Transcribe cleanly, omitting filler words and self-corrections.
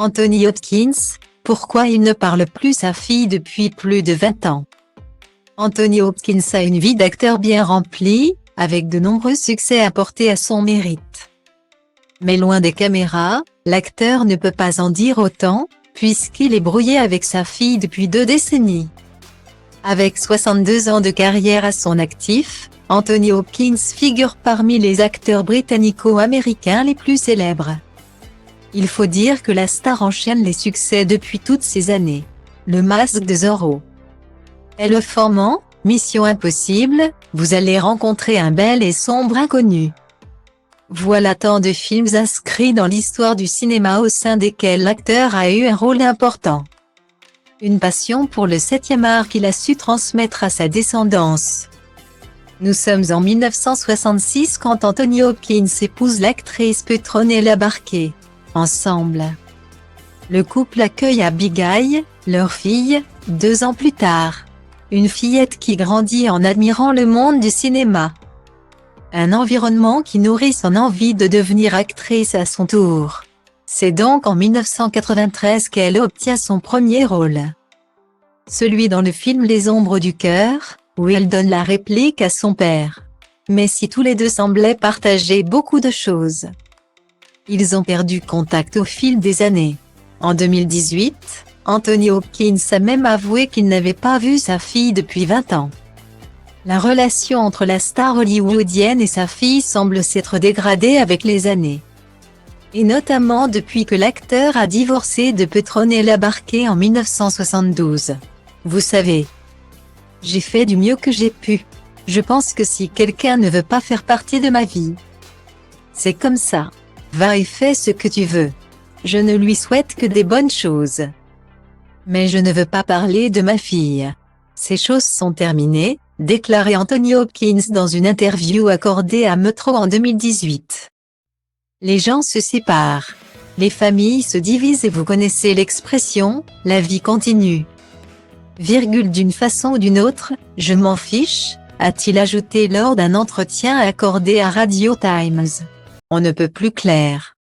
Anthony Hopkins, pourquoi il ne parle plus sa fille depuis plus de 20 ans? Anthony Hopkins a une vie d'acteur bien remplie, avec de nombreux succès apportés à son mérite. Mais loin des caméras, l'acteur ne peut pas en dire autant, puisqu'il est brouillé avec sa fille depuis 2 décennies. Avec 62 ans de carrière à son actif, Anthony Hopkins figure parmi les acteurs britannico-américains les plus célèbres. Il faut dire que la star enchaîne les succès depuis toutes ces années. Le Masque de Zorro, Elephant, Mission Impossible, vous allez rencontrer un bel et sombre inconnu. Voilà tant de films inscrits dans l'histoire du cinéma au sein desquels l'acteur a eu un rôle important. Une passion pour le 7e art qu'il a su transmettre à sa descendance. Nous sommes en 1966 quand Anthony Hopkins épouse l'actrice Petronella Barquet. Ensemble, le couple accueille Abigail, leur fille, 2 ans plus tard. Une fillette qui grandit en admirant le monde du cinéma. Un environnement qui nourrit son envie de devenir actrice à son tour. C'est donc en 1993 qu'elle obtient son premier rôle. Celui dans le film Les Ombres du cœur, où elle donne la réplique à son père. Mais si tous les deux semblaient partager beaucoup de choses, ils ont perdu contact au fil des années. En 2018, Anthony Hopkins a même avoué qu'il n'avait pas vu sa fille depuis 20 ans. La relation entre la star hollywoodienne et sa fille semble s'être dégradée avec les années. Et notamment depuis que l'acteur a divorcé de Petronella Barquet en 1972. Vous savez, j'ai fait du mieux que j'ai pu. Je pense que si quelqu'un ne veut pas faire partie de ma vie, c'est comme ça. Va et fais ce que tu veux. Je ne lui souhaite que des bonnes choses. Mais je ne veux pas parler de ma fille. Ces choses sont terminées, déclarait Anthony Hopkins dans une interview accordée à Metro en 2018. Les gens se séparent. Les familles se divisent et vous connaissez l'expression « la vie continue ». D'une façon ou d'une autre, je m'en fiche, a-t-il ajouté lors d'un entretien accordé à Radio Times. On ne peut plus clair.